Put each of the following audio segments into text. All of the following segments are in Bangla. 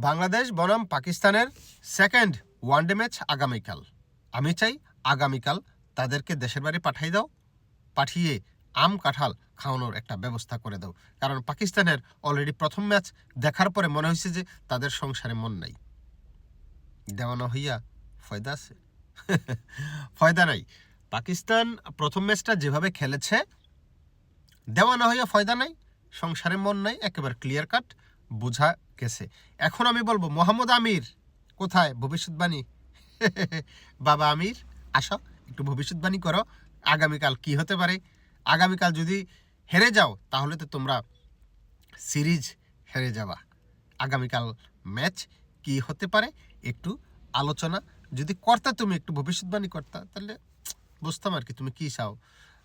বাংলাদেশ বনাম পাকিস্তানের সেকেন্ড ওয়ানডে ম্যাচ আগামীকাল। আমি চাই আগামীকাল তাদেরকে দেশের বাড়ি পাঠিয়ে দাও, পাঠিয়ে আম কাঁঠাল খাওয়ানোর একটা ব্যবস্থা করে দাও। কারণ পাকিস্তানের অলরেডি প্রথম ম্যাচ দেখার পরে মনে হয়েছে যে তাদের সংসারে মন নাই। দেওয়ানো হইয়া ফয়দা আছে? ফয়দা নাই। পাকিস্তান প্রথম ম্যাচটা যেভাবে খেলেছে, দেওয়ানো হইয়া ফয়দা নাই, সংসারে মন নাই, একেবারে ক্লিয়ার কাট বোঝা গেছে। এখন আমি বলবো, মোহাম্মদ আমির কোথায়? ভবিষ্যৎবাণী বাবা আমির, আসো একটু ভবিষ্যৎবাণী করো, আগামীকাল কি হতে পারে। আগামীকাল যদি হেরে যাও তাহলে তো তোমরা সিরিজ হেরে যাবা। আগামীকাল ম্যাচ কি হতে পারে একটু আলোচনা যদি করতা, তুমি একটু ভবিষ্যৎবাণী করতা, তাহলে বুঝতাম আর কি তুমি কি চাও।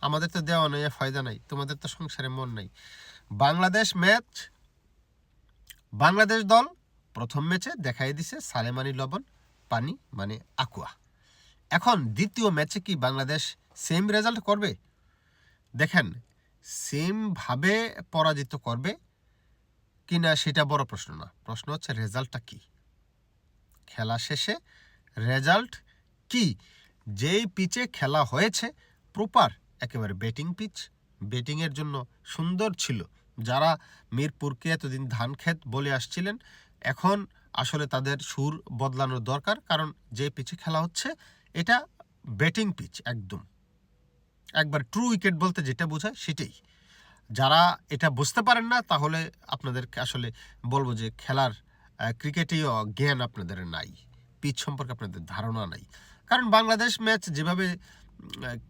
আমাদের তো দেওয়া নেই, ফায়দা নাই, তোমাদের তো সংসারে মন নাই। বাংলাদেশ দল প্রথম ম্যাচে দেখাই দিছে সালেমানি লবণ পানি মানে আকুয়া। এখন দ্বিতীয় ম্যাচে কি বাংলাদেশ সেম রেজাল্ট করবে? দেখেন, সেমভাবে পরাজিত করবে কিনা সেটা বড় প্রশ্ন না, প্রশ্ন হচ্ছে রেজাল্টটা কি। খেলা শেষে রেজাল্ট কি? যেই পিচে খেলা হয়েছে প্রপার একেবারে ব্যাটিং পিচ, ব্যাটিংয়ের জন্য সুন্দর ছিল। যারা মিরপুরকে এতদিন ধান ক্ষেত বলে আসছিলেন, এখন আসলে তাদের সুর বদলানোর দরকার। কারণ যে পিচে খেলা হচ্ছে এটা ব্যাটিং পিচ, একবার ট্রু উইকেট বলতে যেটা বোঝায় সেটাই। যারা এটা বুঝতে পারেন না তাহলে আপনাদেরকে আসলে বলবো যে খেলার ক্রিকেটেও জ্ঞান আপনাদের নাই, পিচ সম্পর্কে আপনাদের ধারণা নাই। কারণ বাংলাদেশ ম্যাচ যেভাবে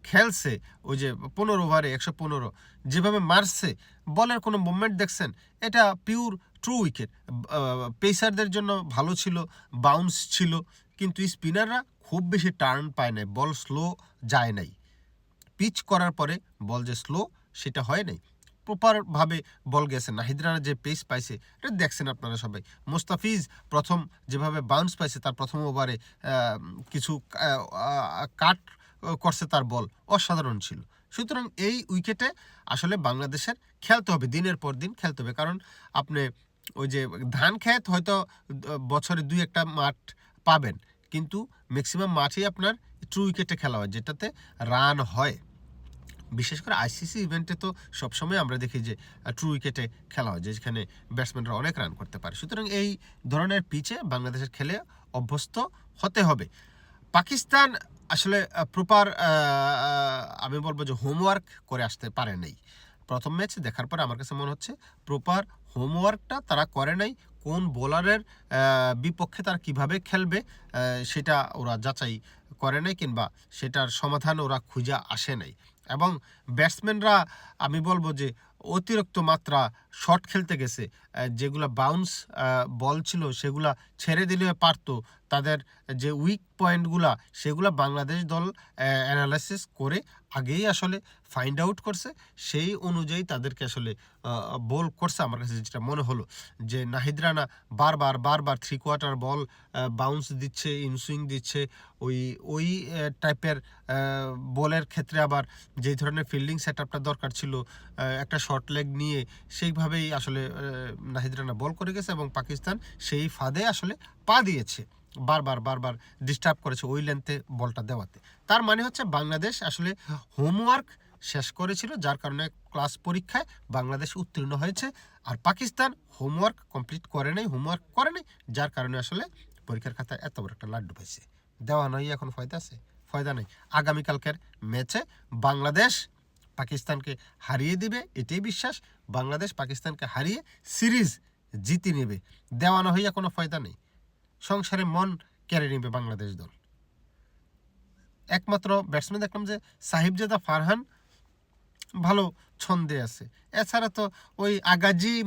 খেলছে, ওই যে 15 ওভারে 115 যেভাবে মারছে, বলের কোনো মুভমেন্ট দেখছেন? এটা পিওর ট্রু উইকেট। পেসারদের জন্য ভালো ছিল, বাউন্স ছিল, কিন্তু স্পিনাররা খুব বেশি টার্ন পায় নাই, বল স্লো যায় নাই। পিচ করার পরে বল যে স্লো সেটা হয় নাই, প্রপারভাবে বল গেছে। নাহিদ রানা যে পেস পাইছে এটা দেখছেন আপনারা সবাই। মুস্তাফিজ প্রথম যেভাবে বাউন্স পাইছে, তার প্রথম ওভারে কিছু কাট করছে, তার বল অসাধারণ ছিল। সুতরাং এই উইকেটে আসলে বাংলাদেশের খেলতে হবে, দিনের পর দিন খেলতে হবে। কারণ আপনি ওই যে ধান খেত হয়তো বছরে 2-1টা মাঠ পাবেন, কিন্তু ম্যাক্সিমাম মাঠই আপনার ট্রু উইকেটে খেলা হয়, যেটাতে রান হয়। বিশেষ করে আইসিসি ইভেন্টে তো সবসময় আমরা দেখি যে ট্রু উইকেটে খেলা হয়, যেখানে ব্যাটসম্যানরা অনেক রান করতে পারে। সুতরাং এই ধরনের পিচে বাংলাদেশের খেলে অভ্যস্ত হতে হবে। পাকিস্তান আসলে প্রপার আমি বলবো যে হোমওয়ার্ক করে আসতে পারে নাই। প্রথম ম্যাচ দেখার পর আমার কাছে মনে হচ্ছে প্রপার হোমওয়ার্কটা তারা করে নাই। কোন বোলারের বিপক্ষে তারা কিভাবে খেলবে সেটা ওরা যাচাই করে নাই, কিংবা সেটার সমাধান ওরা খুঁজে আসে নাই। এবং ব্যাটসম্যানরা আমি বলবো যে অতিরিক্ত মাত্রা শট খেলতে গেছে, যেগুলো বাউন্স বল ছিল সেগুলা ছেড়ে দিলে পারতো। তাদের যে উইক পয়েন্টগুলা সেগুলো বাংলাদেশ দল অ্যানালাইসিস করে আগেই আসলে ফাইন্ড আউট করছে, সেই অনুযায়ী তাদেরকে আসলে বল করছে। আমার কাছে যেটা মনে হলো যে নাহিদ রানা বারবার 3/4 বল বাউন্স দিচ্ছে, ইনসুইং দিচ্ছে। ওই টাইপের বলের ক্ষেত্রে আবার যেই ধরনের ফিল্ডিং সেট আপটা দরকার ছিল, একটা শর্ট লেগ নিয়ে সেইভাবেই আসলে নাহিদ রানা বল করে গেছে, এবং পাকিস্তান সেই ফাঁদে আসলে পা দিয়েছে, বারবার ডিস্টার্ব করেছে ওই লেন্থে বলটা দেওয়াতে। তার মানে হচ্ছে বাংলাদেশ আসলে হোমওয়ার্ক শেষ করেছিল, যার কারণে ক্লাস পরীক্ষায় বাংলাদেশ উত্তীর্ণ হয়েছে। আর পাকিস্তান হোমওয়ার্ক কমপ্লিট করে নাই, যার কারণে আসলে পরীক্ষার খাতায় এত বড় একটা লাড্ডু পাইছে। দেওয়া নয়, এখন ফয়দা আছে? ফয়দা নেই। আগামীকালকের ম্যাচে বাংলাদেশ পাকিস্তানকে হারিয়ে দিবে, এটাই বিশ্বাস। বাংলাদেশ পাকিস্তানকে হারিয়ে সিরিজ জিতে নেবে। দেওয়ানো হইয়া কোনো ফয়দা নেই। সংসারে মন কেড়ে নেবে বাংলাদেশ দল। একমাত্র ব্যাটসম্যান দেখলাম যে সাহিবজাদা ফারহান ভালো ছন্দে আছে, এছাড়া তো ওই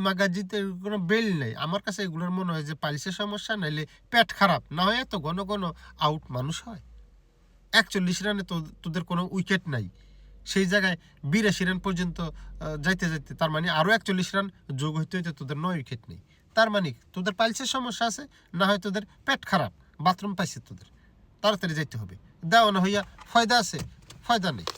মাগাজিতে কোনো বেল নেই। আমার কাছে এগুলোর মনে হয় যে পালিশের সমস্যা, নাইলে পেট খারাপ, না হয় এত ঘন আউট মানুষ হয়। 41 রানে তোদের কোনো উইকেট নাই, সেই জায়গায় 82 রান পর্যন্ত যাইতে তার মানে আরও 41 রান যোগ হইতে তোদের 9 উইকেট নেই। তার মানে তোদের পাইলসের সমস্যা আছে, না হয় তোদের পেট খারাপ, বাথরুম পাইছে তোদের। তাড়াতাড়ি যাইতে হবে। দেওয়া না হইয়া ফয়দা আছে? ফয়দা নেই।